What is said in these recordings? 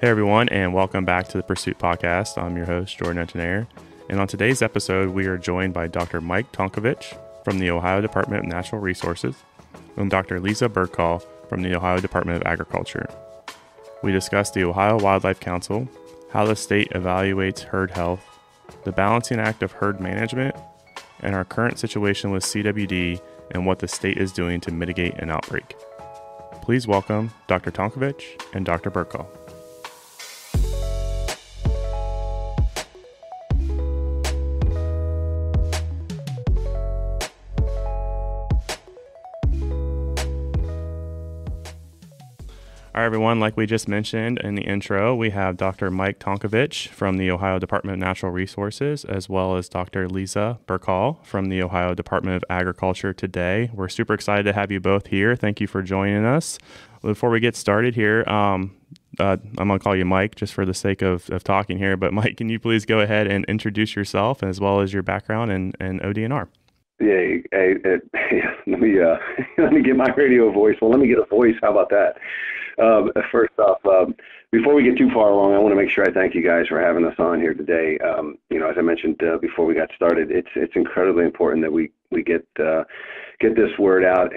Hey everyone, and welcome back to the Pursuit Podcast. I'm your host, Jordan Antonair, and on today's episode, we are joined by Dr. Mike Tonkovich from the Ohio Department of Natural Resources and Dr. Leeza Bercaw from the Ohio Department of Agriculture. We discuss the Ohio Wildlife Council, how the state evaluates herd health, the balancing act of herd management, and our current situation with CWD and what the state is doing to mitigate an outbreak. Please welcome Dr. Tonkovich and Dr. Bercaw. All right, everyone, like we just mentioned in the intro, we have Dr. Mike Tonkovich from the Ohio Department of Natural Resources, as well as Dr. Leeza Bercaw from the Ohio Department of Agriculture today. We're super excited to have you both here. Thank you for joining us. Before we get started here, I'm going to call you Mike just for the sake of talking here. But Mike, can you please go ahead and introduce yourself as well as your background in ODNR? Let me get my radio voice. Well, let me get a voice. How about that? First off, before we get too far along, I want to make sure I thank you guys for having us on here today. As I mentioned before we got started, it's incredibly important that we get this word out.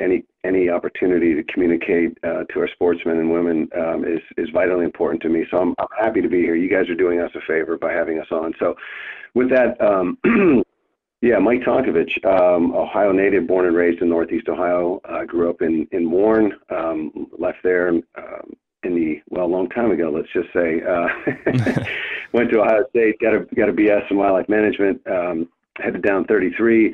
Any opportunity to communicate to our sportsmen and women is vitally important to me. So I'm happy to be here. You guys are doing us a favor by having us on. So with that, yeah, Mike Tonkovich, Ohio native, born and raised in Northeast Ohio. Grew up in Warren, left there long time ago, let's just say. Went to Ohio State, got a BS in wildlife management, headed down 33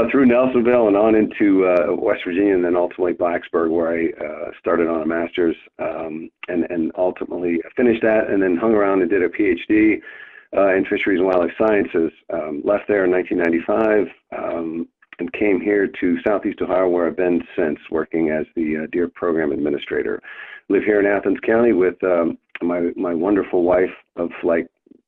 through Nelsonville and on into West Virginia, and then ultimately Blacksburg, where I started on a master's and ultimately finished that, and then hung around and did a PhD in fisheries and wildlife sciences. Left there in 1995 and came here to Southeast Ohio, where I've been since, working as the deer program administrator. Live here in Athens County with my wonderful wife of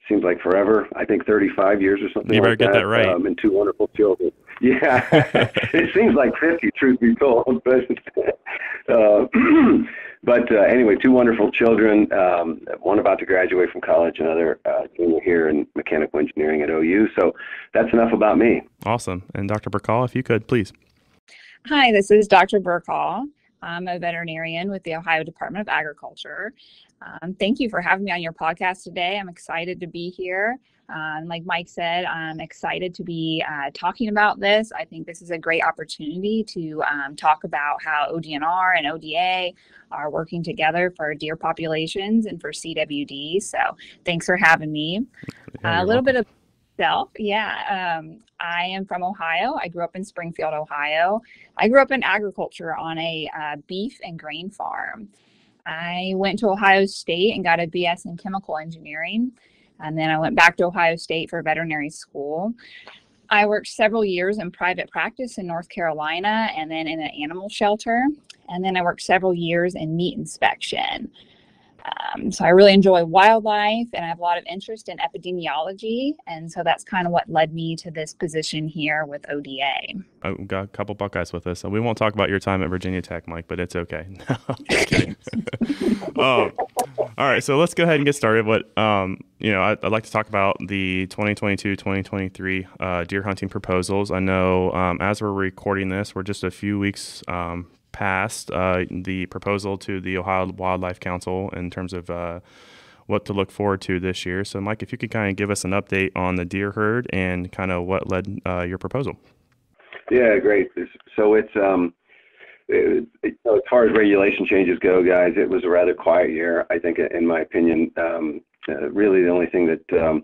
seems like forever. I think 35 years or something. You better like get that right. And two wonderful children. Yeah, it seems like 50, truth be told. But anyway, two wonderful children, one about to graduate from college, another junior here in mechanical engineering at OU. So that's enough about me. Awesome. And Dr. Bercaw, if you could, please. Hi, this is Dr. Bercaw. I'm a veterinarian with the Ohio Department of Agriculture. Thank you for having me on your podcast today. I'm excited to be here. Like Mike said, I'm excited to be talking about this. I think this is a great opportunity to talk about how ODNR and ODA are working together for deer populations and for CWD. So thanks for having me. A little bit of self. Yeah. I am from Ohio. I grew up in Springfield, Ohio. I grew up in agriculture on a beef and grain farm. I went to Ohio State and got a BS in chemical engineering. And then I went back to Ohio State for veterinary school. I worked several years in private practice in North Carolina and then in an animal shelter. And then I worked several years in meat inspection. So I really enjoy wildlife and I have a lot of interest in epidemiology. And so that's kind of what led me to this position here with ODA. We've got a couple Buckeyes with us. So we won't talk about your time at Virginia Tech, Mike, but it's okay. No, I'm just kidding. All right, so let's go ahead and get started. I'd like to talk about the 2022-2023 deer hunting proposals. I know as we're recording this, we're just a few weeks past the proposal to the Ohio Wildlife Council in terms of what to look forward to this year. So, Mike, if you could kind of give us an update on the deer herd and kind of what led your proposal. Yeah, great. So it's as far as regulation changes go, guys, it was a rather quiet year, I think, in my opinion. Really, the only thing that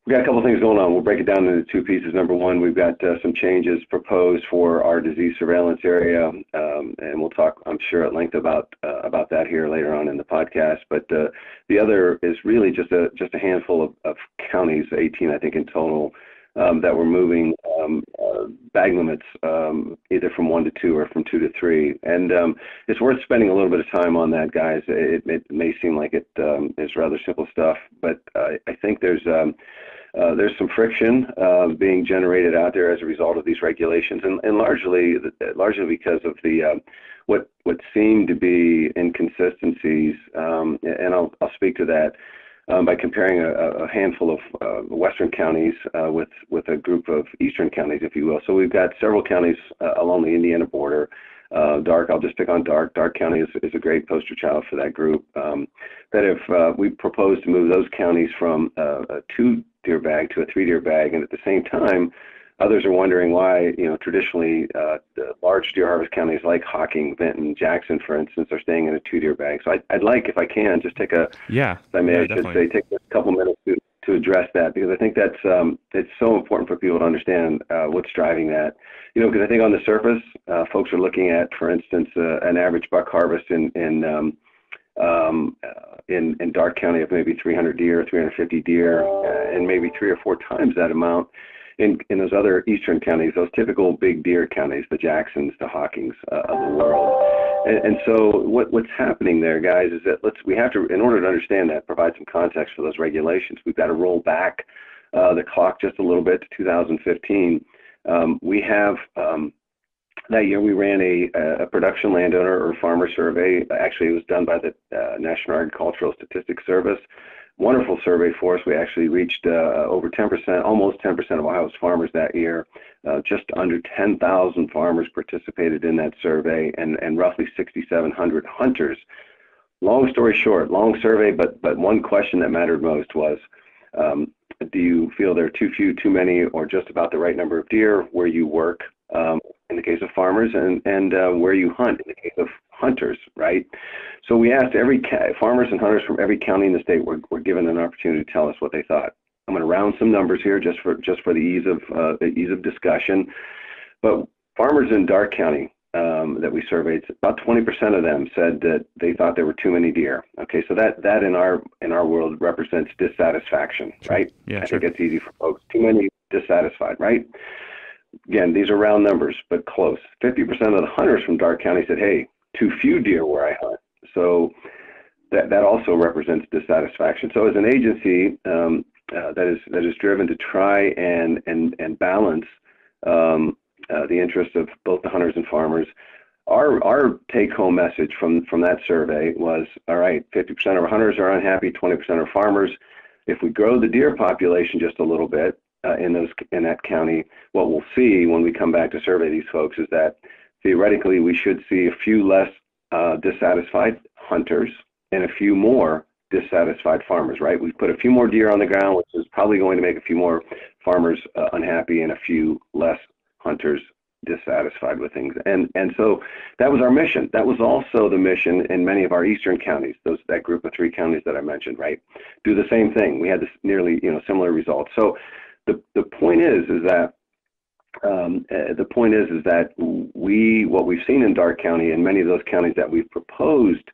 we've got a couple of things going on. We'll break it down into two pieces. Number one, we've got some changes proposed for our disease surveillance area, and we'll talk, I'm sure, at length about that here later on in the podcast. But the other is really just a handful of counties, 18, I think, in total, that were moving bag limits either from 1 to 2 or from 2 to 3. And it's worth spending a little bit of time on that, guys. It may seem like it is rather simple stuff, but I think there's there's some friction being generated out there as a result of these regulations, and largely because of the what seem to be inconsistencies, and I'll speak to that by comparing a handful of western counties with a group of eastern counties, if you will. So we've got several counties along the Indiana border. I'll just pick on Darke. Darke County is a great poster child for that group. That if we propose to move those counties from a 2-deer bag to a 3-deer bag, and at the same time, others are wondering why, traditionally, the large deer harvest counties like Hocking, Benton, Jackson, for instance, are staying in a 2-deer bag. So I'd like, if I can, just take a couple minutes to address that, because I think that's it's so important for people to understand what's driving that. Because I think on the surface, folks are looking at, for instance, an average buck harvest in Darke County of maybe 300 deer, 350 deer, and maybe 3 or 4 times that amount in those other eastern counties, those typical big deer counties, the Jacksons, the Hockings of the world. And so what's happening there, guys, is that we have to, in order to understand that, provide some context for those regulations. We've got to roll back the clock just a little bit to 2015. We have that year we ran a production landowner or farmer survey. Actually, it was done by the National Agricultural Statistics Service. Wonderful survey for us. We actually reached over 10%, almost 10% of Ohio's farmers that year. Just under 10,000 farmers participated in that survey, and roughly 6,700 hunters. Long story short, long survey, but one question that mattered most was, do you feel there are too few, too many, or just about the right number of deer where you work, in the case of farmers, and where you hunt in the case of hunters, right? So we asked farmers and hunters from every county in the state were given an opportunity to tell us what they thought. I'm going to round some numbers here just for the ease of discussion. But farmers in Darke County that we surveyed, about 20% of them said that they thought there were too many deer. Okay, so that in our world represents dissatisfaction, right? Yeah, I sure. think it's easy for folks. Too many, dissatisfied, right? Again, these are round numbers, but close. 50% of the hunters from Darke County said, hey, too few deer where I hunt. So that also represents dissatisfaction. So as an agency that is driven to try and balance the interests of both the hunters and farmers, our take-home message from that survey was, all right, 50% of our hunters are unhappy, 20% are farmers. If we grow the deer population just a little bit in that county, what we'll see when we come back to survey these folks is that theoretically we should see a few less dissatisfied hunters and a few more dissatisfied farmers, right? We've put a few more deer on the ground, which is probably going to make a few more farmers unhappy and a few less hunters dissatisfied with things. And so that was our mission. That was also the mission in many of our eastern counties, that group of 3 counties that I mentioned, right? Do the same thing. We had this nearly similar results. So the point is that what we've seen in Darke County and many of those counties that we've proposed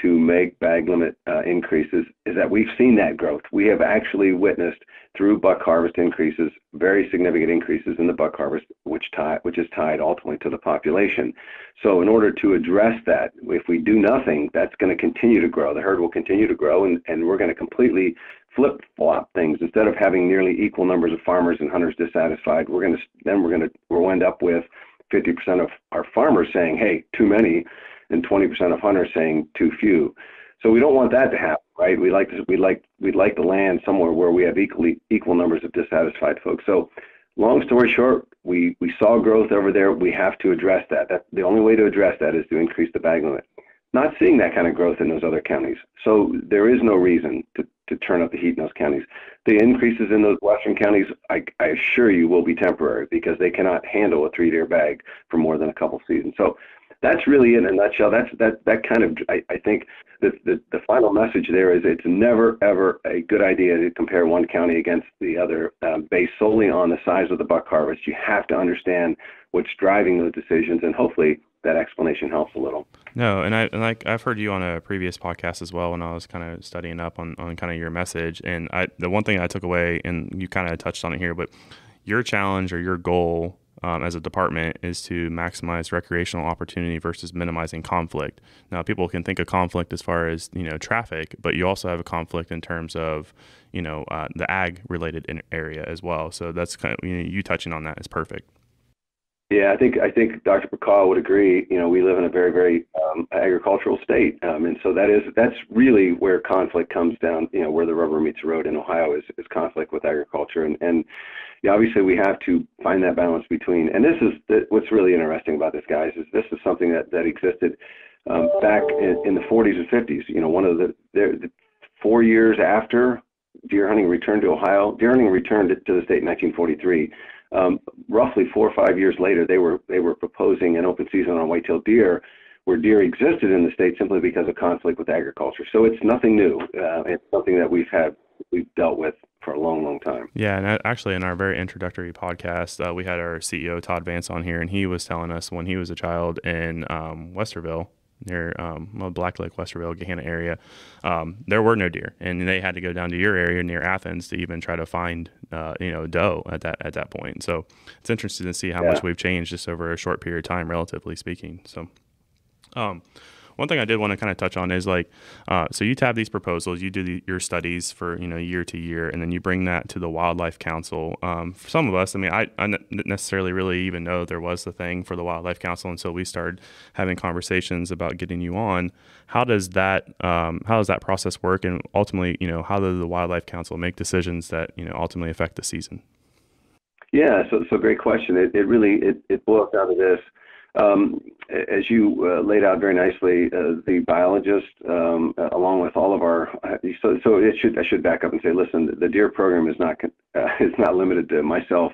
to make bag limit increases is that we've seen that growth. We have actually witnessed through buck harvest increases, very significant increases in the buck harvest, which is tied ultimately to the population. So in order to address that, if we do nothing, that's going to continue to grow. The herd will continue to grow, and we're going to completely flip-flop things. Instead of having nearly equal numbers of farmers and hunters dissatisfied, we'll end up with 50% of our farmers saying, hey, too many, and 20% of hunters saying too few. So we don't want that to happen, right? We'd like to land somewhere where we have equal numbers of dissatisfied folks. So long story short, we saw growth over there. We have to address that. The only way to address that is to increase the bag limit. Not seeing that kind of growth in those other counties. So there is no reason to turn up the heat in those counties. The increases in those western counties, I assure you, will be temporary because they cannot handle a 3-deer bag for more than a couple seasons. So that's really in a nutshell. That kind of, I think the final message there is it's never, ever a good idea to compare one county against the other based solely on the size of the buck harvest. You have to understand what's driving those decisions, and hopefully that explanation helps a little. No, and I've heard you on a previous podcast as well when I was kind of studying up on kind of your message, and the one thing I took away, and you kind of touched on it here, but your challenge or your goal as a department is to maximize recreational opportunity versus minimizing conflict. Now, people can think of conflict as far as, traffic, but you also have a conflict in terms of, the ag related area as well. So that's kind of, you touching on that is perfect. Yeah, I think Dr. Bercaw would agree. We live in a very, very agricultural state, and so that's really where conflict comes down. Where the rubber meets the road in Ohio is conflict with agriculture, and obviously we have to find that balance between. And this is what's really interesting about this, guys, is this is something that existed back in the 40s and 50s. One of the 4 years after deer hunting returned to Ohio, deer hunting returned to the state in 1943. Roughly 4 or 5 years later, they were proposing an open season on white-tailed deer, where deer existed in the state simply because of conflict with agriculture. So it's nothing new. It's something that we've dealt with for a long, long time. Yeah, and actually, in our very introductory podcast, we had our CEO Todd Vance on here, and he was telling us when he was a child in Westerville, near Black Lake, Westerville, Gahanna area, there were no deer, and they had to go down to your area near Athens to even try to find doe at that point. So it's interesting to see how much we've changed just over a short period of time, relatively speaking. So one thing I did want to kind of touch on is so you have these proposals, you do your studies for, year to year, and then you bring that to the Wildlife Council. For some of us, I didn't necessarily really even know there was the thing for the Wildlife Council until we started having conversations about getting you on. How does that process work? And ultimately, how does the Wildlife Council make decisions that, ultimately affect the season? Yeah, so great question. It really boils down to this. As you laid out very nicely, the biologist, along with all of our, I should back up and say, listen, the deer program is not limited to myself,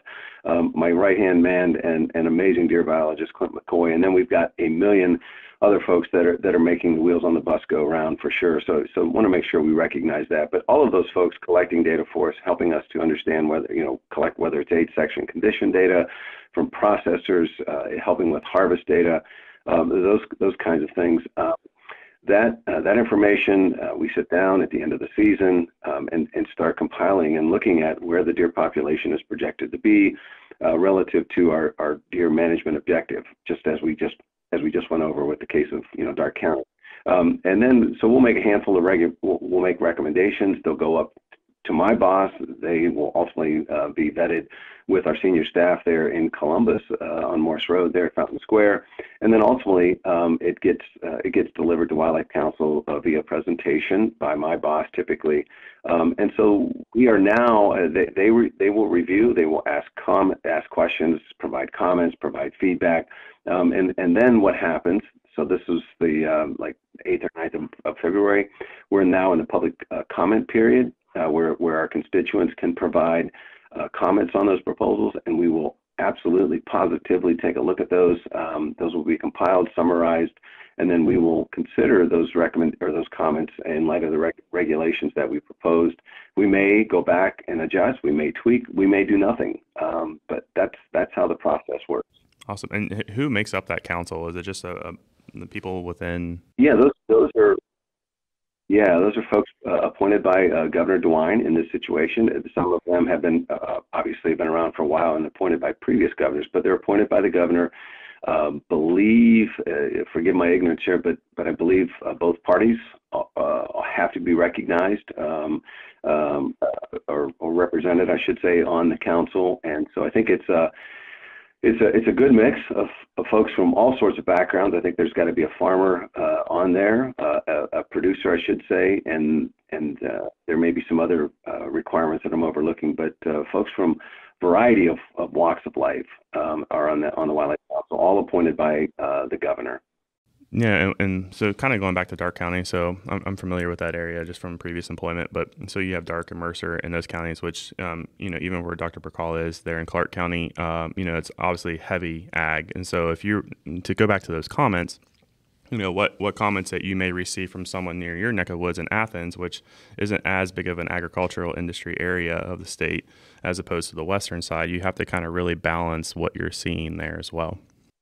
my right-hand man, and an amazing deer biologist, Clint McCoy, and then we've got a million other folks that are making the wheels on the bus go around for sure. So want to make sure we recognize that. But all of those folks collecting data for us, helping us to understand whether it's age, section, condition data from processors, helping with harvest data, those kinds of things. That information, we sit down at the end of the season and start compiling and looking at where the deer population is projected to be relative to our deer management objective, just as we just went over with the case of Darke County. And then so we'll make a handful of we'll make recommendations. They'll go up to my boss. They will ultimately be vetted with our senior staff there in Columbus on Morse Road there at Fountain Square, and then ultimately it gets delivered to Wildlife Council via presentation by my boss typically, and so we are now they will review, they will ask questions, provide comments, provide feedback, and then what happens. So this is the 8th or 9th of February. We're now in the public comment period where our constituents can provide comments on those proposals, and we will absolutely positively take a look at those. Those will be compiled, summarized, and then we will consider those comments in light of the regulations that we proposed. We may go back and adjust. We may tweak. We may do nothing. But that's how the process works. Awesome. And who makes up that council? Is it just the people within? Yeah, those are folks appointed by Governor DeWine in this situation. Some of them have been obviously been around for a while and appointed by previous governors, but they're appointed by the governor. Forgive my ignorance here, but I believe both parties have to be recognized or represented, I should say, on the council. And so I think it's a good mix of folks from all sorts of backgrounds. I think there's got to be a farmer on there, a producer, I should say, and there may be some other requirements that I'm overlooking. But folks from a variety of walks of life are on the Wildlife Council, all appointed by the governor. Yeah, and so kind of going back to Darke County, so I'm familiar with that area just from previous employment, but so you have Darke and Mercer in those counties, which, even where Dr. Bercaw is there in Clark County, it's obviously heavy ag. And so to go back to those comments, what comments that you may receive from someone near your neck of woods in Athens, which isn't as big of an agricultural industry area of the state as opposed to the western side, you have to kind of really balance what you're seeing there as well.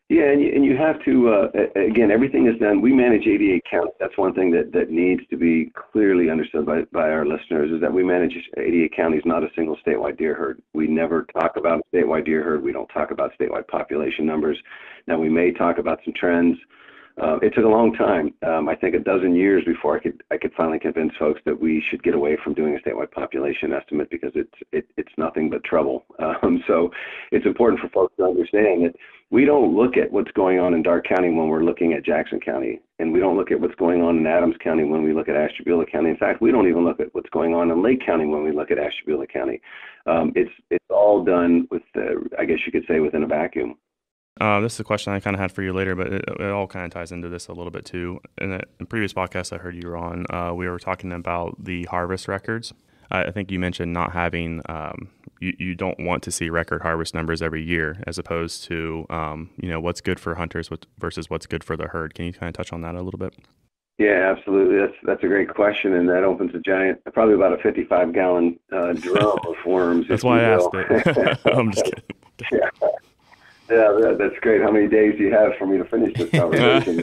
Yeah, and you have to, again, everything is done. We manage 88 counties. That's one thing that needs to be clearly understood by our listeners, is that we manage 88 counties, not a single statewide deer herd. We never talk about a statewide deer herd. We don't talk about statewide population numbers. Now, we may talk about some trends. It took a long time. I think a dozen years before I could finally convince folks that we should get away from doing a statewide population estimate, because it's nothing but trouble. So it's important for folks to understand that we don't look at what's going on in Darke County when we're looking at Jackson County, and we don't look at what's going on in Adams County when we look at Ashtabula County. In fact, we don't even look at what's going on in Lake County when we look at Ashtabula County. It's all done with, I guess you could say, within a vacuum. This is a question I kind of had for you later, but it all kind of ties into this a little bit too. In the previous podcast I heard you were on, we were talking about the harvest records. I think you mentioned not having, you don't want to see record harvest numbers every year, as opposed to, what's good for hunters versus what's good for the herd. Can you kind of touch on that a little bit? Yeah, absolutely. That's a great question, and that opens a giant, probably about a 55-gallon drum of worms. That's why I asked it. I'm just kidding. Yeah. Yeah, that's great. How many days do you have for me to finish this conversation?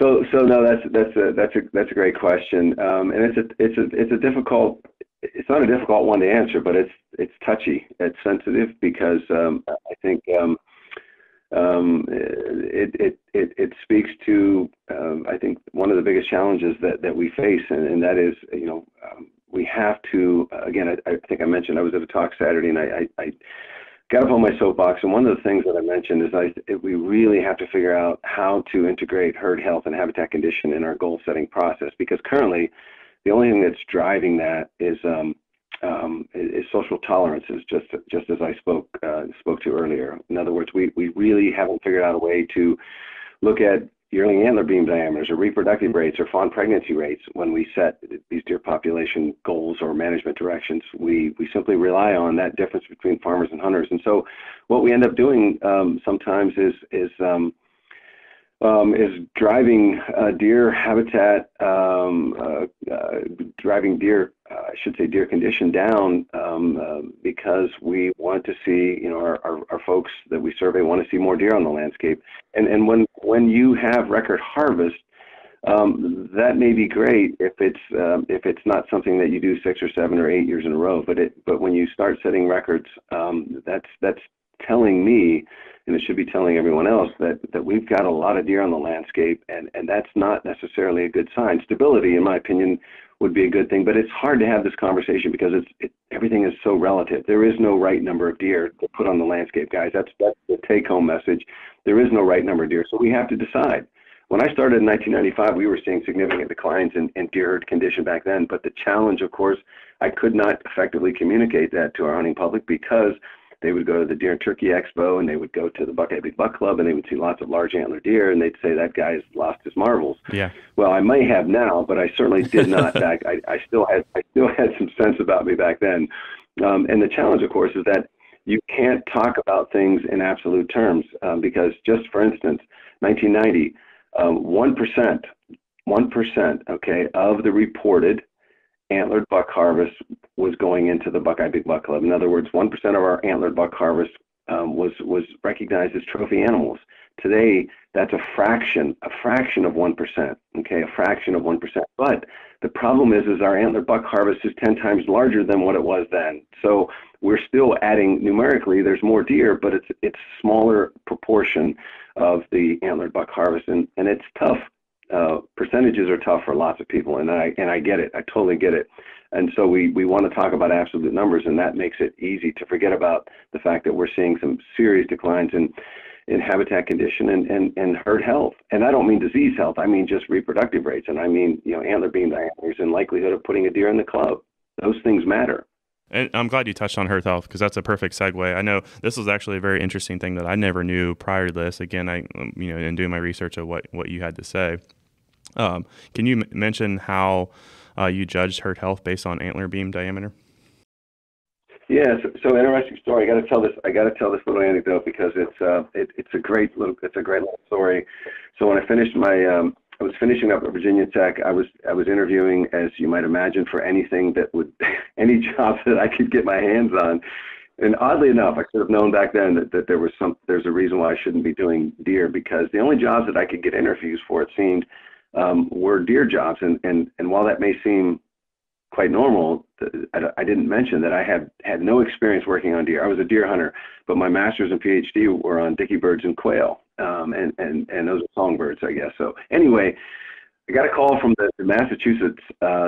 So no, that's a great question, and it's a difficult. It's not a difficult one to answer, but it's touchy. It's sensitive because I think it speaks to I think one of the biggest challenges that we face, and that is, we have to, again, I think I mentioned I was at a talk Saturday, and I got up on my soapbox, and one of the things that I mentioned is we really have to figure out how to integrate herd health and habitat condition in our goal setting process, because currently the only thing that's driving that is social tolerances, just as I spoke to earlier. In other words, we really haven't figured out a way to look at yearling antler beam diameters or reproductive rates or fawn pregnancy rates when we set these deer population goals or management directions. We simply rely on that difference between farmers and hunters. And so what we end up doing sometimes is driving deer habitat, driving deer, deer condition down because we want to see, our folks that we survey want to see more deer on the landscape. And when you have record harvest, that may be great if it's not something that you do 6 or 7 or 8 years in a row. But when you start setting records, that's telling me, and it should be telling everyone else, that we've got a lot of deer on the landscape, and that's not necessarily a good sign. Stability, in my opinion, would be a good thing, but it's hard to have this conversation because everything is so relative. There is no right number of deer to put on the landscape, guys. That's the take-home message. There is no right number of deer, so we have to decide. When I started in 1995, we were seeing significant declines in deer herd condition back then, but the challenge, of course, I could not effectively communicate that to our hunting public because they would go to the Deer and Turkey Expo, and they would go to the Buckeye Big Buck Club, and they would see lots of large antler deer, and they'd say, that guy's lost his marbles. Yeah. Well, I may have now, but I certainly did not back. I still had some sense about me back then. And the challenge, of course, is that you can't talk about things in absolute terms because, just for instance, 1990, 1%, okay, of the reported antlered buck harvest was going into the Buckeye Big Buck Club. In other words, 1% of our antlered buck harvest was recognized as trophy animals. Today, that's a fraction of 1%, okay, a fraction of 1%. But the problem is our antlered buck harvest is 10 times larger than what it was then. So we're still adding, numerically, there's more deer, but it's a smaller proportion of the antlered buck harvest, and it's tough. Percentages are tough for lots of people, and I get it. I totally get it. And so we want to talk about absolute numbers, and that makes it easy to forget about the fact that we're seeing some serious declines in habitat condition and herd health. And I don't mean disease health. I mean just reproductive rates, and I mean antler beam diameters and likelihood of putting a deer in the club. Those things matter. And I'm glad you touched on herd health because that's a perfect segue. I know this was actually a very interesting thing that I never knew prior to this. Again, in doing my research of what you had to say. Can you mention how you judged herd health based on antler beam diameter? Yeah, so interesting story. I got to tell this little anecdote because it's a great little story. So when I finished I was finishing up at Virginia Tech. I was interviewing, as you might imagine, for anything any job that I could get my hands on. And oddly enough, I should have known back then that there's a reason why I shouldn't be doing deer, because the only jobs that I could get interviews for, it seemed, were deer jobs. And while that may seem quite normal, I didn't mention that I had no experience working on deer. I was a deer hunter, but my master's and PhD were on dickey birds and quail, and those are songbirds, I guess. So anyway, I got a call from the Massachusetts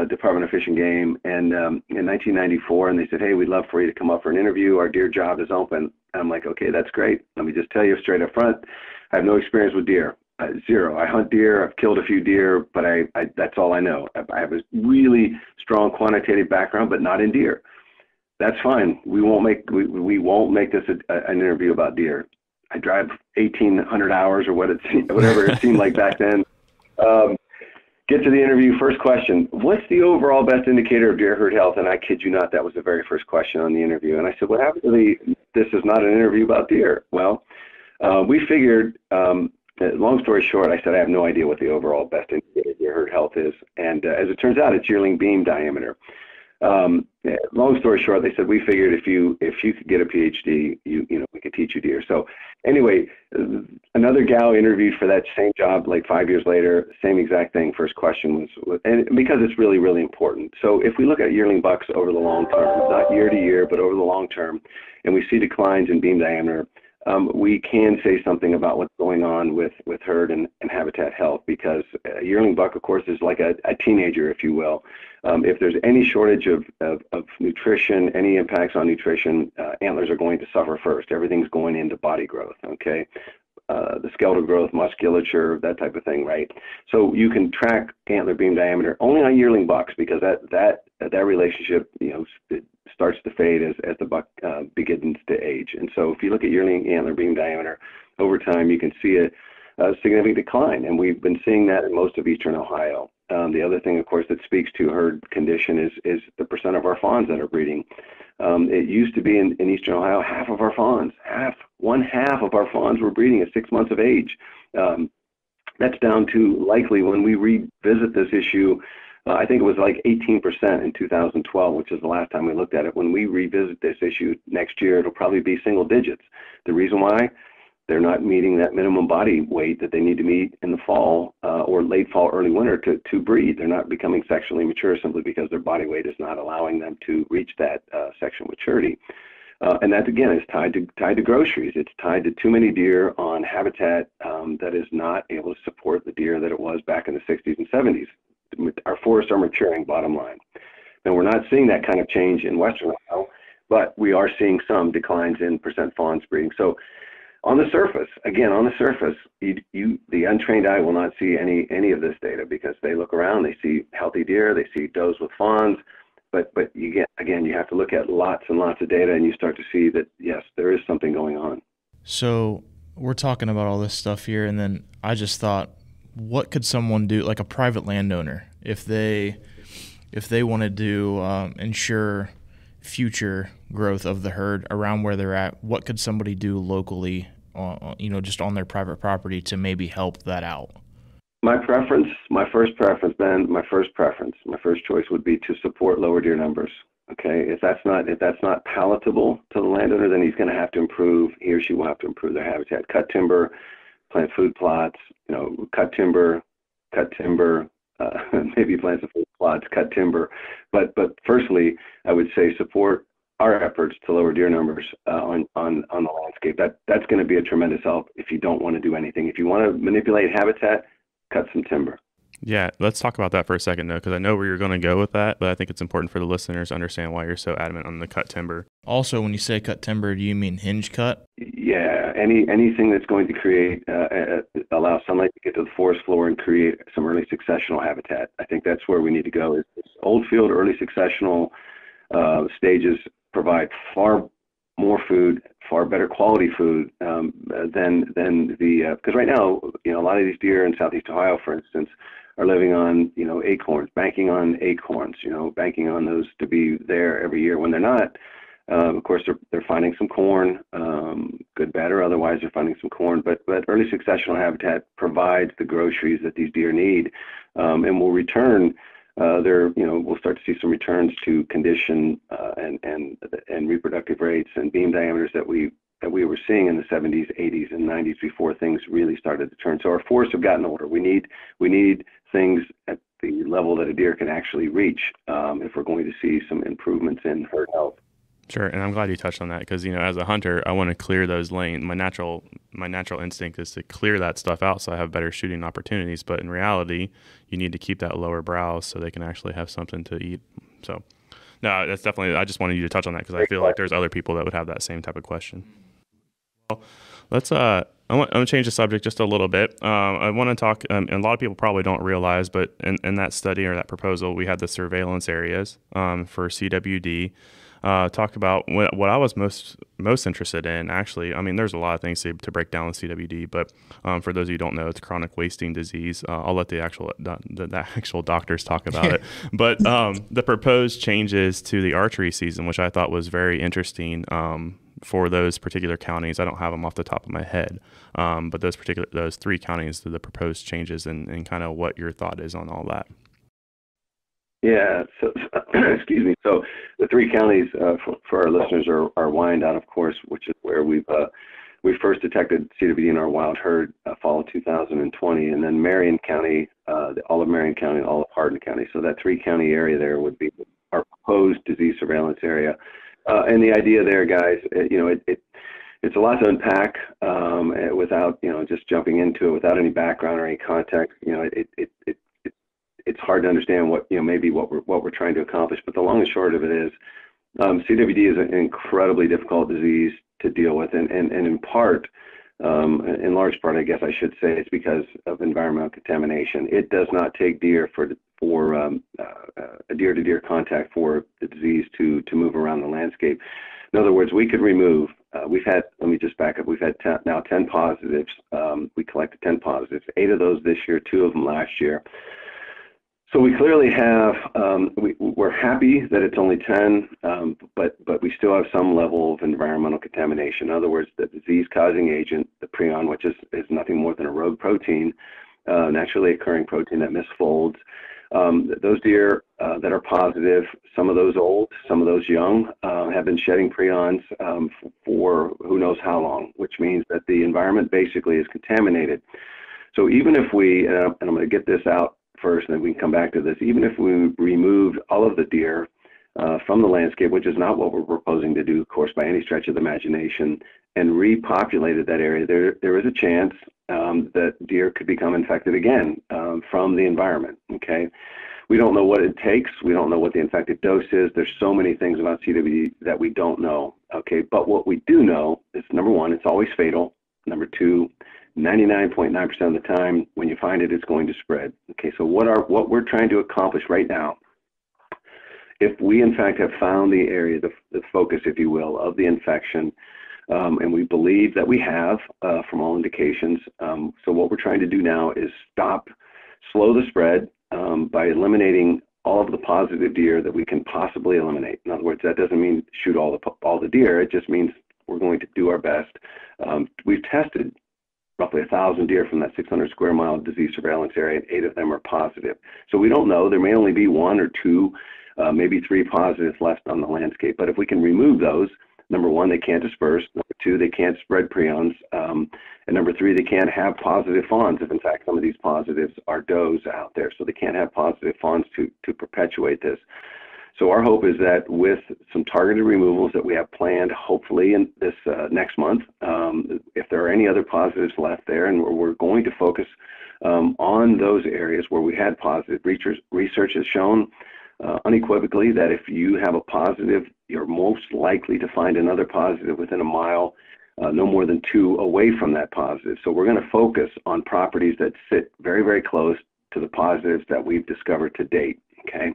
Department of Fish and Game in 1994, and they said, "Hey, we'd love for you to come up for an interview. Our deer job is open." I'm like, "Okay, that's great. Let me just tell you straight up front, I have no experience with deer. Zero. I hunt deer. I've killed a few deer, but I that's all I know. I have a really strong quantitative background, but not in deer. That's fine. We won't make this an interview about deer. I drive 1,800 hours or whatever it seemed like back then." Get to the interview. First question: what's the overall best indicator of deer herd health? And I kid you not, that was the very first question on the interview. And I said, "What happened to this is not an interview about deer?" Well, we figured. Long story short, I said I have no idea what the overall best indicator of deer herd health is, and as it turns out, it's yearling beam diameter. Long story short, they said we figured if you could get a PhD, we could teach you deer. So anyway, another gal interviewed for that same job like 5 years later, same exact thing. First question was, and because it's really, really important. So if we look at yearling bucks over the long term, not year to year, but over the long term, and we see declines in beam diameter, we can say something about what's going on with herd and habitat health, because a yearling buck, of course, is like a teenager, if you will. If there's any shortage of nutrition, any impacts on nutrition, antlers are going to suffer first. Everything's going into body growth, okay? The skeletal growth, musculature, that type of thing, right? So you can track antler beam diameter only on yearling bucks, because that relationship, it starts to fade as the buck begins to age. And so if you look at yearling antler beam diameter over time, you can see a significant decline, and we've been seeing that in most of eastern Ohio. The other thing, of course, that speaks to herd condition is the percent of our fawns that are breeding. It used to be in eastern Ohio, half of our fawns, one half of our fawns were breeding at 6 months of age. That's down to likely, when we revisit this issue, I think it was like 18% in 2012, which is the last time we looked at it. When we revisit this issue next year, it'll probably be single digits. The reason why? They're not meeting that minimum body weight that they need to meet in the fall or late fall, early winter to breed. They're not becoming sexually mature simply because their body weight is not allowing them to reach that sexual maturity. And that, again, is tied to groceries. It's tied to too many deer on habitat that is not able to support the deer that it was back in the 60s and 70s. Our forests are maturing, bottom line. And we're not seeing that kind of change in western Ohio, but we are seeing some declines in percent fawns breeding. So on the surface, the untrained eye will not see any of this data, because they look around, they see healthy deer, they see does with fawns, but you have to look at lots and lots of data, and you start to see that, yes, there is something going on. So we're talking about all this stuff here, and then I just thought, what could someone do, like a private landowner, if they wanted to ensure future growth of the herd around where they're at? What could somebody do locally, just on their private property to maybe help that out? My first choice would be to support lower deer numbers. Okay, if that's not palatable to the landowner, then he or she will have to improve their habitat. Cut timber, plant food plots, cut timber, maybe plant some food plots, cut timber. But firstly, I would say support our efforts to lower deer numbers on the landscape. That's going to be a tremendous help if you don't want to do anything. If you want to manipulate habitat, cut some timber. Yeah, let's talk about that for a second, though, because I know where you're going to go with that, but I think it's important for the listeners to understand why you're so adamant on the cut timber. Also, when you say cut timber, do you mean hinge cut? Yeah, anything that's going to create, allow sunlight to get to the forest floor and create some early successional habitat. I think that's where we need to go. Is old field early successional stages provide far more food, far better quality food than because right now, a lot of these deer in Southeast Ohio, for instance, are living on, acorns, banking on acorns, banking on those to be there every year when they're not. Of course, they're finding some corn, good, bad, or otherwise, they're finding some corn. But early successional habitat provides the groceries that these deer need, and will return we'll start to see some returns to condition and reproductive rates and beam diameters that we were seeing in the 70s, 80s, and 90s before things really started to turn. So our forests have gotten older. We need things at the level that a deer can actually reach if we're going to see some improvements in herd health. Sure, and I'm glad you touched on that because, as a hunter, I want to clear those lanes. My natural instinct is to clear that stuff out so I have better shooting opportunities. But in reality, you need to keep that lower brow so they can actually have something to eat. So, no, that's definitely. I just wanted you to touch on that because I feel like there's other people that would have that same type of question. Well, let's. I'm going to change the subject just a little bit. I want to talk, and a lot of people probably don't realize, but in that study or that proposal, we had the surveillance areas for CWD. Talk about what I was most interested in, actually. I mean, there's a lot of things to break down with CWD, but for those of you who don't know, it's chronic wasting disease. I'll let the actual doctors talk about it. But the proposed changes to the archery season, which I thought was very interesting for those particular counties. I don't have them off the top of my head, but those three counties, the proposed changes, and kind of what your thought is on all that. Yeah, so excuse me. So the three counties for our listeners are Wyandotte, of course, which is where we first detected CWD in our wild herd fall of 2020, and then Marion County, all of Marion County, and all of Hardin County. So that 3-county area there would be our proposed disease surveillance area. And the idea there, guys, it's a lot to unpack without just jumping into it without any background or any context. It's hard to understand what we're trying to accomplish. But the long and short of it is, CWD is an incredibly difficult disease to deal with, and in large part, I guess I should say, it's because of environmental contamination. It does not take deer for a deer-to-deer contact for the disease to move around the landscape. In other words, we could remove. Let me just back up. We've had 10 positives. We collected 10 positives, 8 of those this year, 2 of them last year. So we clearly have, we're happy that it's only 10, but we still have some level of environmental contamination. In other words, the disease-causing agent, the prion, which is nothing more than a rogue protein, naturally occurring protein that misfolds. Those deer that are positive, some of those old, some of those young, have been shedding prions for who knows how long, which means that the environment basically is contaminated. So even if we, and I'm going to get this out first, and then we can come back to this. Even if we removed all of the deer from the landscape, which is not what we're proposing to do, of course, by any stretch of the imagination, and repopulated that area, there is a chance that deer could become infected again from the environment. Okay, we don't know what it takes. We don't know what the infected dose is. There's so many things about CWD that we don't know. Okay, but what we do know is, number one, it's always fatal. Number two, 99.9% of the time, when you find it, it's going to spread. Okay, so what we're trying to accomplish right now, if we in fact have found the area, the focus, if you will, of the infection, and we believe that we have from all indications, so what we're trying to do now is slow the spread by eliminating all of the positive deer that we can possibly eliminate. In other words, that doesn't mean shoot all the deer. It just means we're going to do our best. We've tested roughly 1,000 deer from that 600 square mile disease surveillance area, and 8 of them are positive. So we don't know. There may only be 1 or 2, maybe 3 positives left on the landscape. But if we can remove those, number one, they can't disperse. Number two, they can't spread prions. And number three, they can't have positive fawns if, in fact, some of these positives are does out there. So they can't have positive fawns to perpetuate this. So our hope is that with some targeted removals that we have planned, hopefully in this next month, if there are any other positives left there, and we're going to focus on those areas where we had positive. Research has shown unequivocally that if you have a positive, you're most likely to find another positive within a mile, no more than 2 away from that positive. So we're going to focus on properties that sit very, very close to the positives that we've discovered to date. Okay.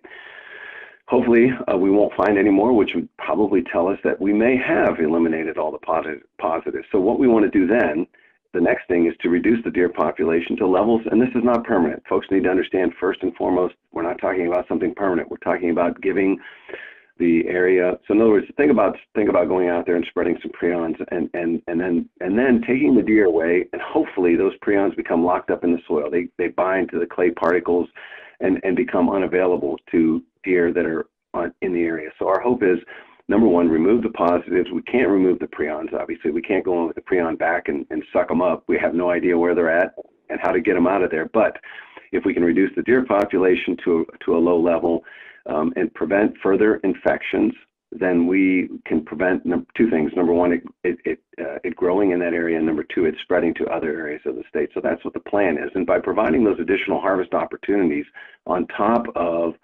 Hopefully, we won't find any more, which would probably tell us that we may have eliminated all the positives. So what we want to do then, the next thing is to reduce the deer population to levels, and this is not permanent. Folks need to understand, first and foremost, we're not talking about something permanent. We're talking about giving the area. So in other words, think about going out there and spreading some prions, and then taking the deer away, and hopefully those prions become locked up in the soil. They bind to the clay particles, and become unavailable to deer that are in the area. So our hope is, number one, remove the positives. We can't remove the prions, obviously. We can't go in with the prion back and suck them up. We have no idea where they're at and how to get them out of there. But if we can reduce the deer population to a low level and prevent further infections, then we can prevent two things. Number one, it growing in that area, and number two, it's spreading to other areas of the state. So that's what the plan is. And by providing those additional harvest opportunities on top of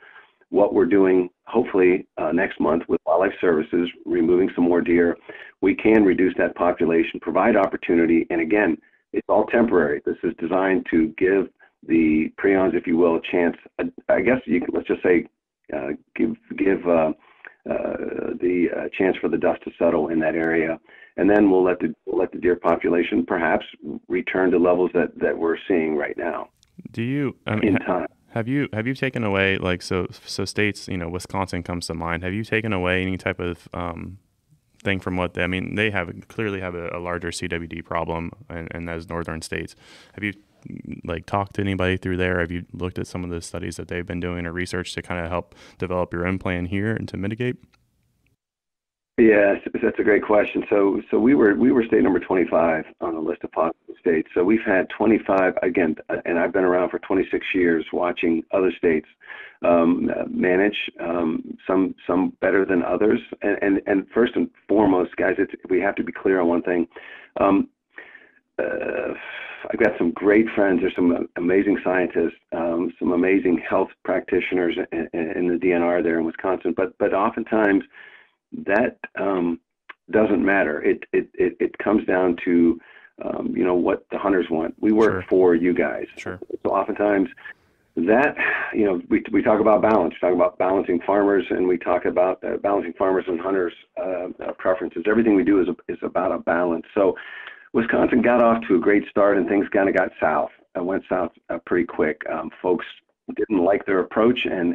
what we're doing, hopefully next month with Wildlife Services, removing some more deer, we can reduce that population, provide opportunity, and again, it's all temporary. This is designed to give the prions, if you will, a chance. I guess let's just say give the chance for the dust to settle in that area, and then we'll let the deer population perhaps return to levels that we're seeing right now. Do you? In time. Have you taken away, like, so states, Wisconsin comes to mind. Have you taken away any type of thing from what they clearly have a larger CWD problem, and as northern states? Have you talked to anybody through there? Have you looked at some of the studies that they've been doing or research to kind of help develop your own plan here and to mitigate? Yes, that's a great question. So we were state number 25 on the list of possible states. So we've had 25 again, and I've been around for 26 years watching other states manage, some better than others. And first and foremost, guys, we have to be clear on one thing. I've got some great friends. There's some amazing scientists, some amazing health practitioners in the DNR there in Wisconsin. But oftentimes that doesn't matter. It comes down to what the hunters want. We work for you guys. Sure. So oftentimes that we talk about balance. We talk about balancing farmers, and we talk about balancing farmers and hunters' preferences. Everything we do is about a balance. So Wisconsin got off to a great start, and things kind of got south. Went south pretty quick. Folks didn't like their approach, and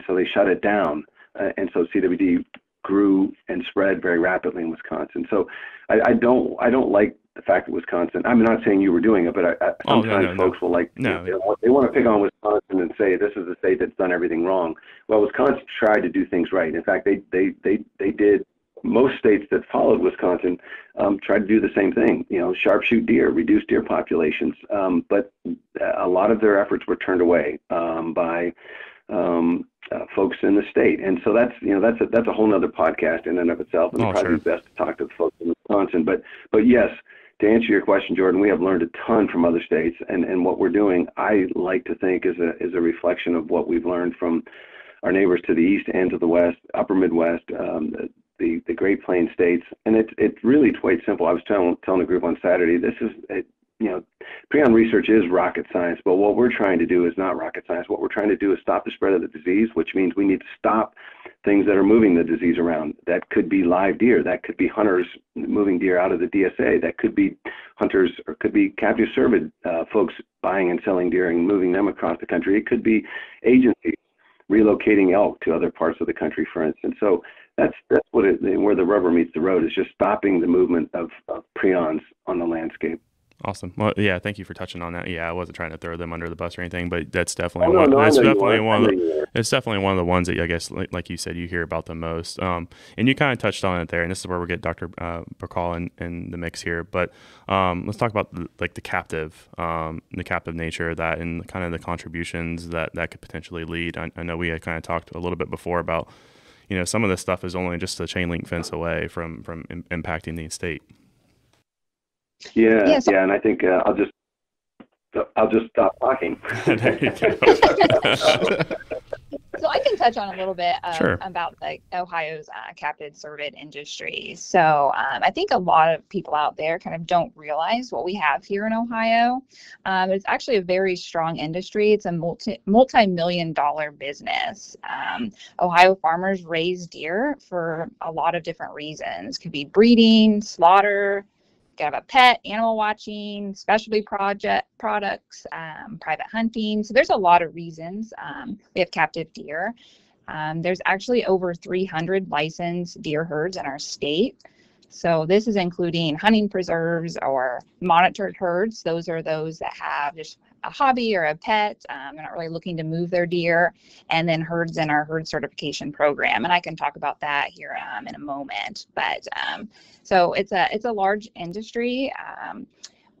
so they shut it down. And so CWD grew and spread very rapidly in Wisconsin. So I don't like the fact that Wisconsin. I'm not saying you were doing it, but sometimes folks will they want to pick on Wisconsin and say this is the state that's done everything wrong. Well, Wisconsin tried to do things right. In fact, they did. Most states that followed Wisconsin tried to do the same thing, sharpshoot deer, reduce deer populations. But a lot of their efforts were turned away by folks in the state. And so that's a whole nother podcast in and of itself. And probably best to talk to the folks in Wisconsin. But yes, to answer your question, Jordan, we have learned a ton from other states. And what we're doing, I like to think, is a reflection of what we've learned from our neighbors to the east and to the west, upper Midwest, the Great Plains states. And it's really quite simple. I was telling a group on Saturday, prion research is rocket science, but what we're trying to do is not rocket science. What we're trying to do is stop the spread of the disease, which means we need to stop things that are moving the disease around. That could be live deer. That could be hunters moving deer out of the DSA. That could be hunters, or could be captive cervid folks buying and selling deer and moving them across the country. It could be agencies relocating elk to other parts of the country, for instance. So that's where the rubber meets the road, is just stopping the movement of prions on the landscape. Awesome. Well, yeah, thank you for touching on that. Yeah, I wasn't trying to throw them under the bus or anything, but that's definitely it's definitely one of the ones that I guess, like you said, you hear about the most. And you kind of touched on it there, and this is where we get Dr. Bercaw in the mix here. But let's talk about the captive nature of that, and kind of the contributions that could potentially lead. I know we had kind of talked a little bit before about, some of this stuff is only just a chain link fence away from impacting the estate. Yeah, and I think I'll just stop talking. There you go. So I can touch on a little bit about Ohio's captive cervid industry. So I think a lot of people out there kind of don't realize what we have here in Ohio. It's actually a very strong industry. It's a multi-million-dollar business. Ohio farmers raise deer for a lot of different reasons. Could be breeding, slaughter, could have a pet, animal watching, specialty products, private hunting. So there's a lot of reasons we have captive deer. There's actually over 300 licensed deer herds in our state. So this is including hunting preserves or monitored herds. Those are those that have just a hobby or a pet. They're not really looking to move their deer. And then herds in our herd certification program. And I can talk about that here in a moment. But so it's a large industry.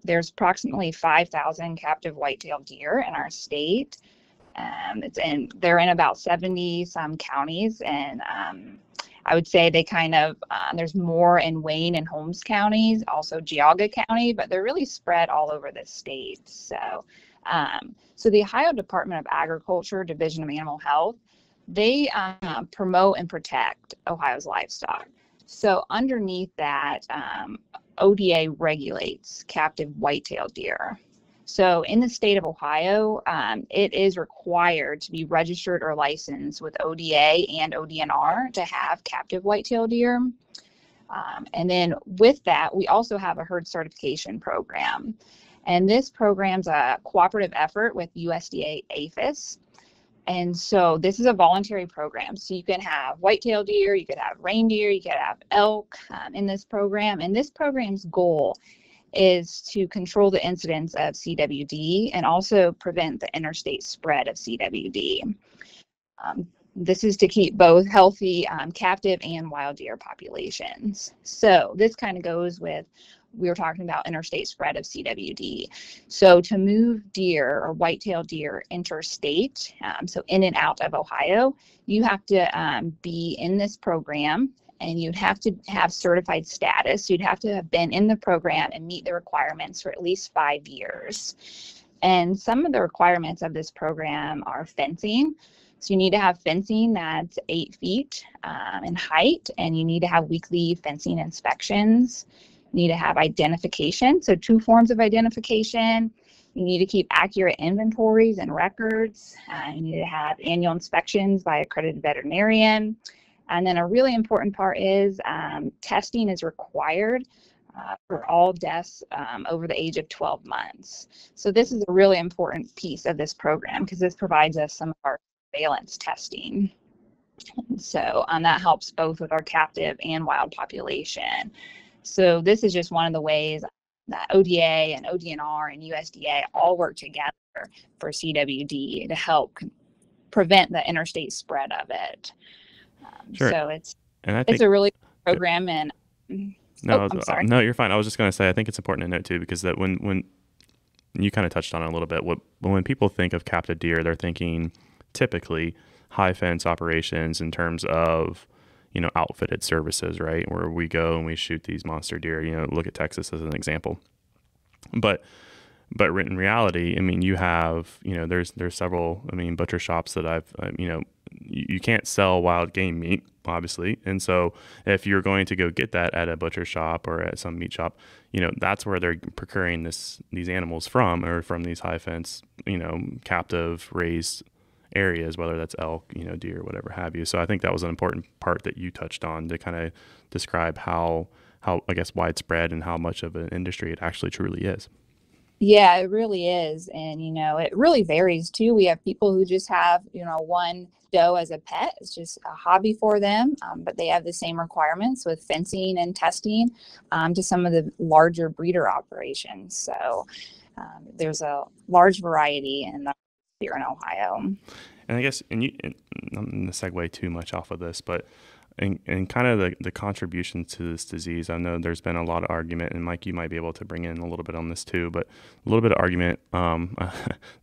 There's approximately 5,000 captive white-tailed deer in our state. They're in about 70 some counties, and I would say they kind of there's more in Wayne and Holmes counties, also Geauga County, but they're really spread all over the state. So the Ohio Department of Agriculture, Division of Animal Health, they promote and protect Ohio's livestock. So underneath that, ODA regulates captive white-tailed deer. So in the state of Ohio, it is required to be registered or licensed with ODA and ODNR to have captive white-tailed deer. And then with that, we also have a herd certification program. And this program's a cooperative effort with USDA APHIS. And so this is a voluntary program. So you can have white-tailed deer, you could have reindeer, you could have elk in this program. And this program's goal is to control the incidence of CWD and also prevent the interstate spread of CWD. This is to keep both healthy captive and wild deer populations. So this kind of goes with, we were talking about interstate spread of CWD. So to move deer or white-tailed deer interstate, so in and out of Ohio, you have to be in this program, and you'd have to have certified status. You'd have to have been in the program and meet the requirements for at least 5 years. And some of the requirements of this program are fencing. So you need to have fencing that's 8 feet in height, and you need to have weekly fencing inspections. You need to have identification, so 2 forms of identification. You need to keep accurate inventories and records. You need to have annual inspections by accredited veterinarian. And then a really important part is testing is required for all deaths over the age of 12 months. So this is a really important piece of this program because this provides us some of our surveillance testing. And so that helps both with our captive and wild population. So this is just one of the ways that ODA and ODNR and USDA all work together for CWD to help prevent the interstate spread of it. Sure. So it's a really good program. And I'm sorry. No, you're fine. I was just going to say, I think it's important to note too, because that when you kind of touched on it a little bit, when people think of captive deer, they're thinking typically high fence operations in terms of, outfitted services, right? Where we go and we shoot these monster deer, look at Texas as an example. But in reality, you have, there's several, butcher shops that I've, you can't sell wild game meat, obviously. And so if you're going to go get that at a butcher shop or at some meat shop, that's where they're procuring these animals from, or from these high fence, captive raised areas, whether that's elk, deer, whatever have you. So I think that was an important part that you touched on to kind of describe how I guess widespread and how much of an industry it actually truly is. Yeah, it really is. And, it really varies too. We have people who just have, one doe as a pet. It's just a hobby for them, but they have the same requirements with fencing and testing to some of the larger breeder operations. So there's a large variety here in Ohio. And I guess, I'm going to segue too much off of this, but and kind of the contribution to this disease, I know there's been a lot of argument, and Mike, you might be able to bring in a little bit on this too, but a little bit of argument,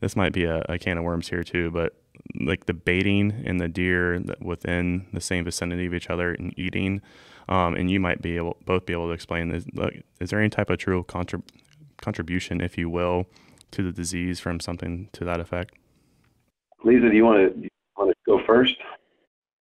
this might be a can of worms here too, but like the baiting and the deer within the same vicinity of each other and eating, and you might both be able to explain this. Is there any type of true contribution, if you will, to the disease from something to that effect? Leeza, do you want to go first?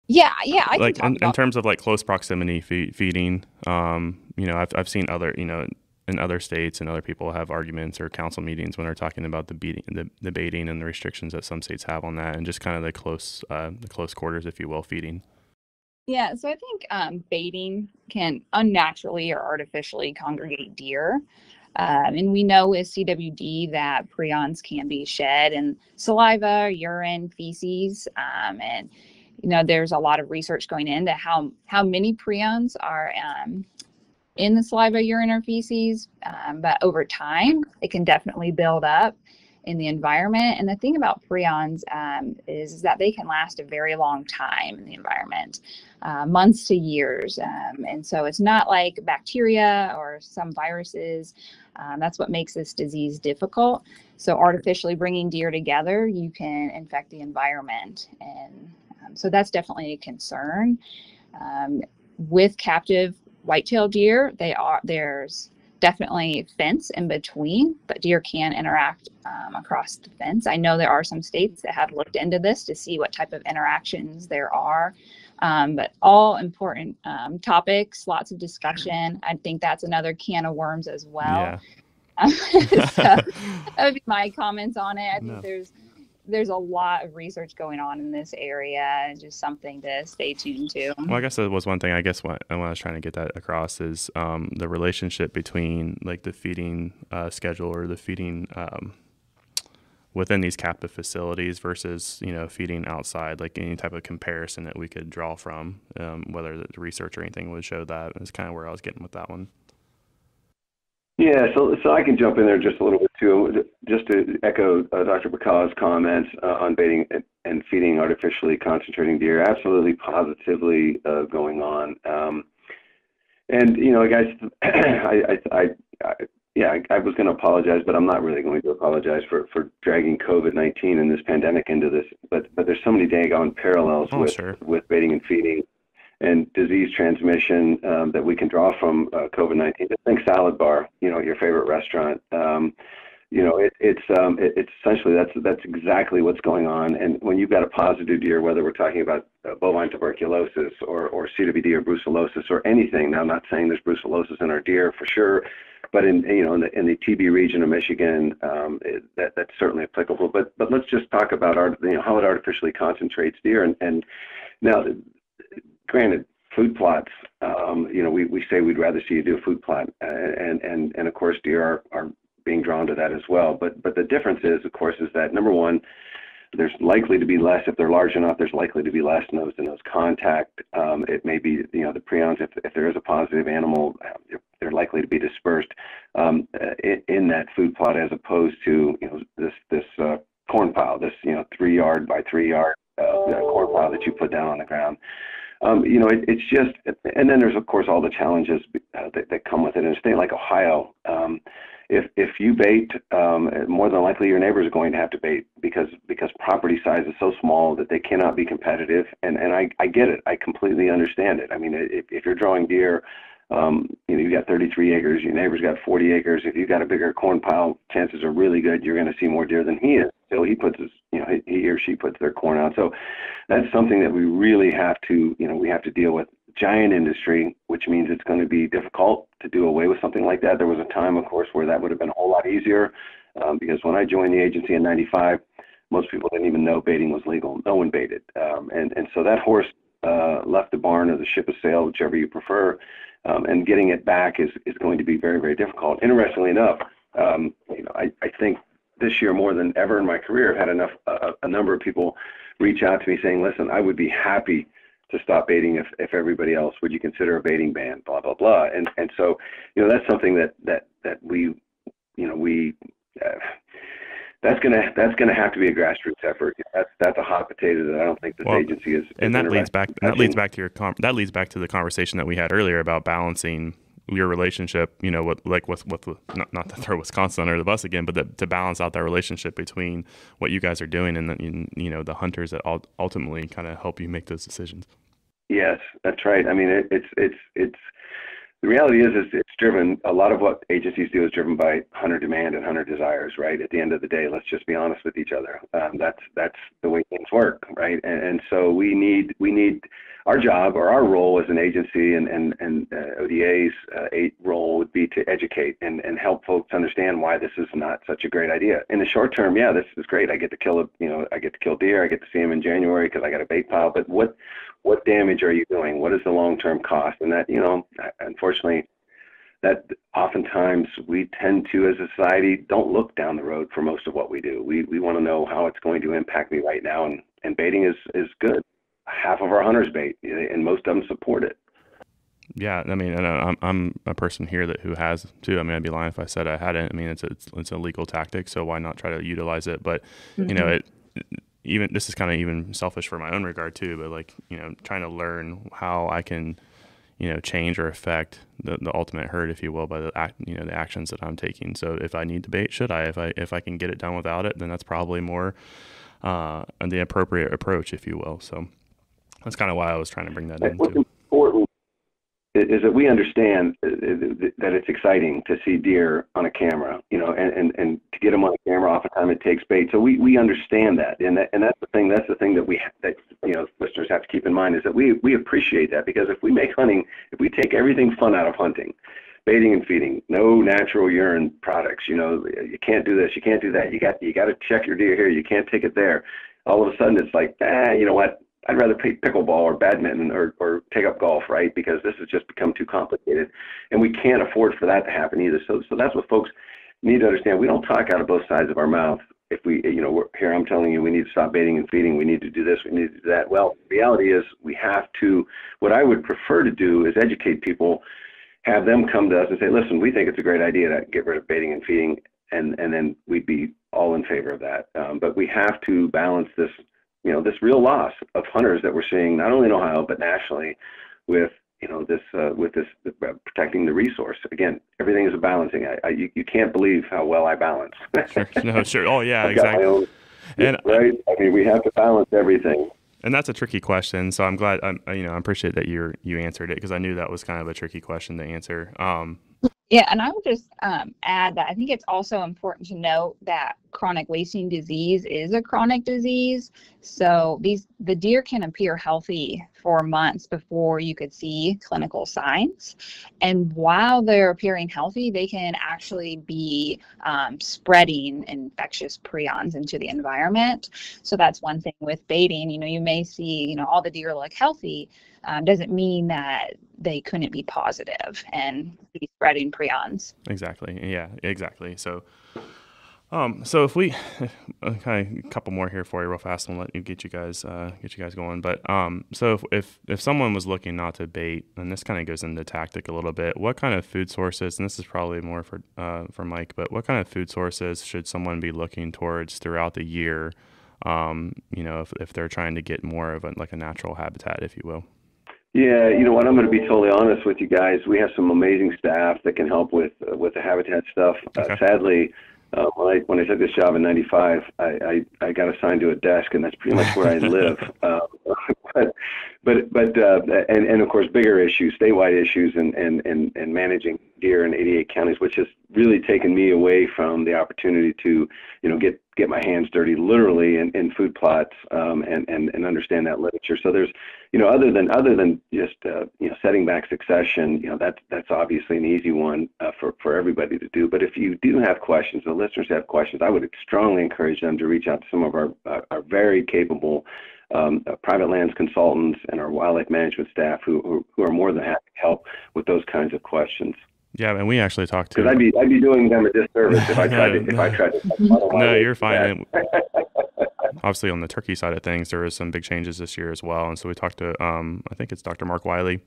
Yeah, I can talk in terms of close proximity feeding. I've seen other, in other states, and other people have arguments or council meetings when they're talking about the baiting and the restrictions that some states have on that, and just kind of the close quarters, if you will, feeding. Yeah, so I think baiting can unnaturally or artificially congregate deer. And we know with CWD that prions can be shed in saliva, urine, feces, and there's a lot of research going into how many prions are in the saliva, urine, or feces, but over time it can definitely build up. in the environment. And the thing about prions is that they can last a very long time in the environment, months to years. And so it's not like bacteria or some viruses. That's what makes this disease difficult. So artificially bringing deer together, you can infect the environment. And so that's definitely a concern. With captive white-tailed deer, there's definitely fence in between, but deer can interact across the fence. I know there are some states that have looked into this to see what type of interactions there are, but all important topics, lots of discussion. I think that's another can of worms as well. Yeah. So that would be my comments on it. I think there's a lot of research going on in this area, just something to stay tuned to. Well, I guess that was one thing. I guess what I was trying to get that across is the relationship between like the feeding schedule or the feeding within these captive facilities versus, feeding outside, like any type of comparison that we could draw from, whether the research or anything would show that. Is kind of where I was getting with that one. Yeah, so I can jump in there just a little bit too, just to echo Dr. Bercaw's comments on baiting and feeding artificially concentrating deer. Absolutely, positively going on. And guys, I was going to apologize, but I'm not really going to apologize for dragging COVID-19 and this pandemic into this. But there's so many daggone parallels with baiting and feeding and disease transmission that we can draw from COVID-19. Just think salad bar, your favorite restaurant. It's essentially that's exactly what's going on. And when you've got a positive deer, whether we're talking about bovine tuberculosis or CWD or brucellosis or anything. Now, I'm not saying there's brucellosis in our deer for sure, but in the TB region of Michigan, that's certainly applicable. But let's just talk about how it artificially concentrates deer. And now, granted, food plots, we say we'd rather see you do a food plot, and of course deer are being drawn to that as well. But the difference is, of course, is that number one, there's likely to be less, if they're large enough, there's likely to be less nose-to-nose contact. It may be, the prions, if there is a positive animal, they're likely to be dispersed in that food plot as opposed to, this corn pile, this, 3 yard by 3 yard corn pile that you put down on the ground. It's just, and then there's of course all the challenges that come with it. In a state like Ohio, if you bait, more than likely your neighbors are going to have to bait because property size is so small that they cannot be competitive. And I get it. I completely understand it. I mean, if you're drawing deer, you got 33 acres, your neighbor's got 40 acres. If you've got a bigger corn pile, chances are really good you're going to see more deer than he is. So he puts he or she puts their corn out. So that's something that we really have to, we have to deal with. Giant industry, which means it's going to be difficult to do away with something like that. There was a time, of course, where that would have been a whole lot easier because when I joined the agency in '95, most people didn't even know baiting was legal. No one baited. And so that horse left the barn or the ship has sailed, whichever you prefer, and getting it back is going to be very, very difficult. Interestingly enough, I think this year more than ever in my career, I've had a number of people reach out to me saying, listen, I would be happy to stop baiting if everybody else, would you consider a baiting ban, blah, blah, blah. And so, that's something that we that's going to have to be a grassroots effort. That's a hot potato that I don't think this agency is. And that leads back to the conversation that we had earlier about balancing your relationship, with not to throw Wisconsin under the bus again, but to balance out that relationship between what you guys are doing and the hunters that ultimately kind of help you make those decisions. Yes, that's right. I mean, it's the reality is it's driven. A lot of what agencies do is driven by hunter demand and hunter desires, right? At the end of the day, let's just be honest with each other. That's the way things work, right? And so we need our job or our role as an agency and ODA's role would be to educate and help folks understand why this is not such a great idea. In the short term, yeah, this is great. I get to kill deer. I get to see them in January because I got a bait pile. But what damage are you doing? What is the long-term cost? And that, unfortunately, that oftentimes we tend to, as a society, don't look down the road for most of what we do. We want to know how it's going to impact me right now, and baiting is good. Half of our hunters bait, and most of them support it. Yeah, I mean, and I'm a person here who has too. I mean, I'd be lying if I said I hadn't. I mean, it's a legal tactic, so why not try to utilize it? But you know, even this is kind of even selfish for my own regard too. But like, you know, trying to learn how I can, you know, change or affect the ultimate herd, if you will, by the actions that I'm taking. So if I need to bait, should I? If I can get it done without it, then that's probably more the appropriate approach, if you will. So that's kind of why I was trying to bring that in What's too. important is that we understand that it's exciting to see deer on a camera, you know, and to get them on a camera, oftentimes it takes bait. So we understand that, and that's the thing that you know, listeners have to keep in mind, is that we appreciate that, because if we take everything fun out of hunting, baiting and feeding, no natural urine products, you know, you can't do this, you can't do that, you got to check your deer here, you can't take it there. All of a sudden it's like, you know what? I'd rather play pickleball or badminton or take up golf, right? Because this has just become too complicated, and we can't afford for that to happen either. So that's what folks need to understand. We don't talk out of both sides of our mouth. If we, you know, here I'm telling you, we need to stop baiting and feeding. We need to do this. We need to do that. Well, the reality is we have to. What I would prefer to do is educate people, have them come to us and say, listen, we think it's a great idea to get rid of baiting and feeding, and then we'd be all in favor of that. But we have to balance this. You know, this real loss of hunters that we're seeing not only in Ohio but nationally, with protecting the resource. Again, everything is a balancing. You can't believe how well I balance. Sure. No, sure. Oh yeah, I've exactly. Got my own, and right. I mean, we have to balance everything. And that's a tricky question. So I'm glad. I appreciate that you answered it, because I knew that was kind of a tricky question to answer. Yeah, and I will just add that I think it's also important to note that chronic wasting disease is a chronic disease. So the deer can appear healthy for months before you could see clinical signs. And while they're appearing healthy, they can actually be spreading infectious prions into the environment. So that's one thing with baiting. You know, you may see, you know, all the deer look healthy. Doesn't mean that they couldn't be positive and be spreading prions. Exactly. Yeah, exactly. So, so if we, okay, a couple more here for you real fast, and let you get you guys going. But, so if someone was looking not to bait, and this kind of goes into tactic a little bit, what kind of food sources, and this is probably more for Mike, but what kind of food sources should someone be looking towards throughout the year? You know, if they're trying to get more of a natural habitat, if you will. Yeah, you know what? I'm going to be totally honest with you guys. We have some amazing staff that can help with the habitat stuff. Okay. Sadly, when I took this job in '95, I got assigned to a desk, and that's pretty much where I live. And of course, bigger issues, statewide issues, and managing deer in 88 counties, which has really taken me away from the opportunity to, you know, get my hands dirty, literally, in food plots, and understand that literature. So there's, you know, other than just you know, setting back succession, you know, that's obviously an easy one for everybody to do. But if you do have questions, the listeners have questions, I would strongly encourage them to reach out to some of our very capable private lands consultants and our wildlife management staff who are more than happy to help with those kinds of questions. Yeah, and we actually talked to. Because I'd be doing them a disservice if I tried to. No, you're fine. Obviously, on the turkey side of things, there is some big changes this year as well, and so we talked to I think it's Dr. Mark Wiley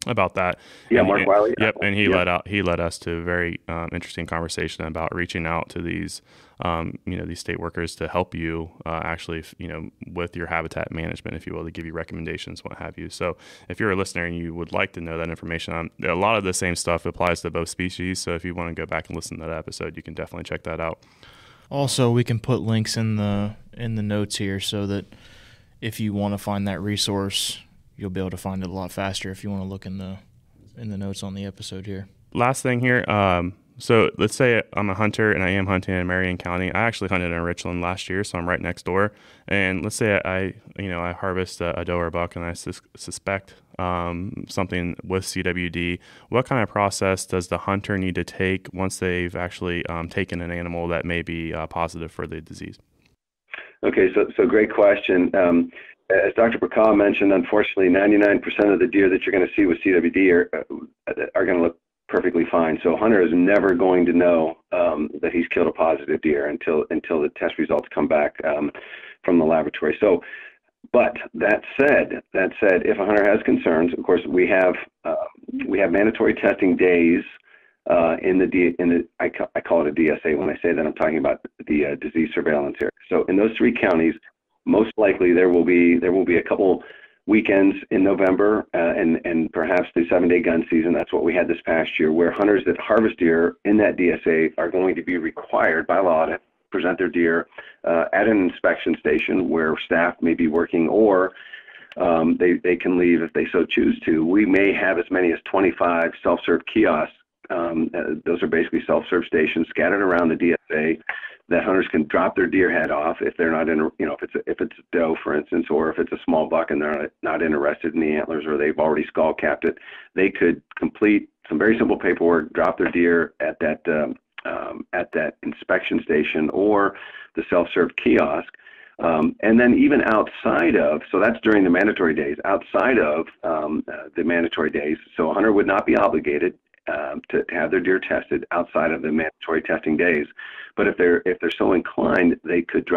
about that. Yeah, Mark Wiley. Yep, and he led us to a very interesting conversation about reaching out to these these state workers to help you actually, you know, with your habitat management, if you will, to give you recommendations, what have you. So if you're a listener and you would like to know that information, a lot of the same stuff applies to both species. So if you want to go back and listen to that episode, you can definitely check that out. Also, we can put links in the notes here so that if you want to find that resource, you'll be able to find it a lot faster if you want to look in the notes on the episode here. Last thing here. So let's say I'm a hunter and I am hunting in Marion County. I actually hunted in Richland last year, so I'm right next door. And let's say I harvest a doe or a buck and I suspect something with CWD. What kind of process does the hunter need to take once they've actually taken an animal that may be positive for the disease? Okay, so great question. As Dr. Bercaw mentioned, unfortunately, 99% of the deer that you're going to see with CWD are going to look perfectly fine. So a hunter is never going to know that he's killed a positive deer until the test results come back from the laboratory. So, but that said, if a hunter has concerns, of course, we have we have mandatory testing days I call it a DSA. When I say that, I'm talking about the disease surveillance area. So in those 3 counties, most likely there will be a couple weekends in November and perhaps the 7-day gun season. That's what we had this past year, where hunters that harvest deer in that DSA are going to be required by law to present their deer at an inspection station where staff may be working, or they can leave if they so choose to. We may have as many as 25 self-serve kiosks. Those are basically self-serve stations scattered around the DSA that hunters can drop their deer head off if they're not in, if it's a doe, for instance, or if it's a small buck and they're not interested in the antlers, or they've already skull capped it. They could complete some very simple paperwork, drop their deer at that inspection station or the self-serve kiosk. And then even outside of, so that's during the mandatory days, outside of the mandatory days, so a hunter would not be obligated to have their deer tested outside of the mandatory testing days. But if they're so inclined, they could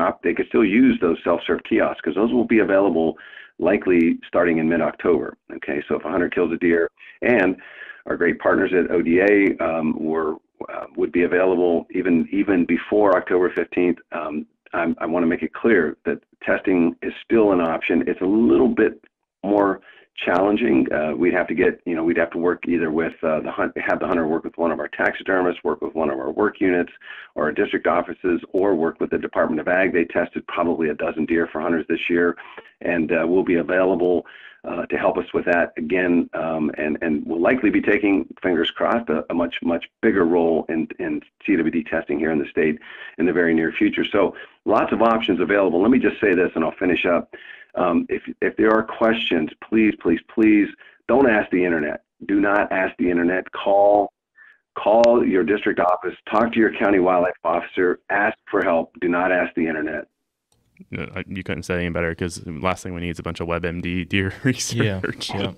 still use those self-serve kiosks, because those will be available likely starting in mid-October. Okay, so if a hunter kills a deer, and our great partners at ODA would be available even before October 15th. I want to make it clear that testing is still an option. It's a little bit more challenging. We'd have to work either with have the hunter work with one of our taxidermists, work with one of our work units or our district offices, or work with the Department of Ag. They tested probably a dozen deer for hunters this year, and will be available to help us with that again, and will likely be taking, fingers crossed, a much bigger role in CWD testing here in the state in the very near future. So lots of options available. Let me just say this, and I'll finish up. If there are questions, please don't ask the internet. Do not ask the internet. Call your district office. Talk to your county wildlife officer. Ask for help. Do not ask the internet. You couldn't say any better, because the last thing we need is a bunch of WebMD deer research. Yeah.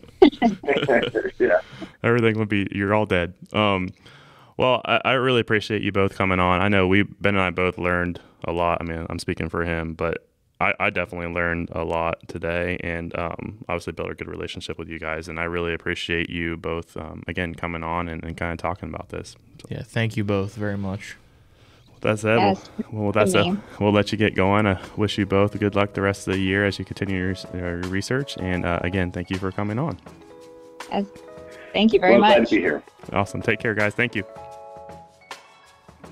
Yeah. Everything would be, you're all dead. Well, I really appreciate you both coming on. I know Ben and I both learned a lot. I mean, I'm speaking for him, but I definitely learned a lot today, and obviously built a good relationship with you guys. And I really appreciate you both, again, coming on and kind of talking about this. So. Yeah, thank you both very much. That's it. Yes, Well, that's it. We'll let you get going. I wish you both good luck the rest of the year as you continue your research. And again, thank you for coming on. Yes. Thank you very much. Glad to be here. Awesome. Take care, guys. Thank you.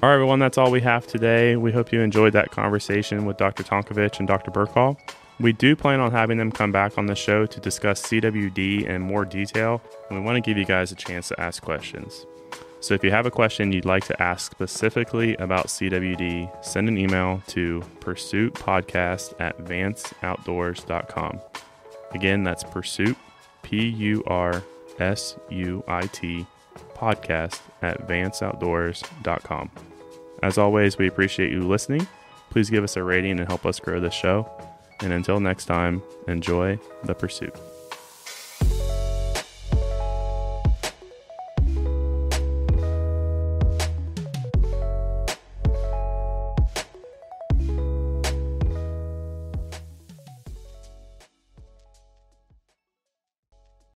All right, everyone, that's all we have today. We hope you enjoyed that conversation with Dr. Tonkovich and Dr. Bercaw. We do plan on having them come back on the show to discuss CWD in more detail, and we want to give you guys a chance to ask questions. So if you have a question you'd like to ask specifically about CWD, send an email to pursuitpodcast@vanceoutdoors.com. Again, that's pursuit, PURSUIT, podcast@vanceoutdoors.com. As always, we appreciate you listening. Please give us a rating and help us grow this show. And until next time, enjoy the pursuit.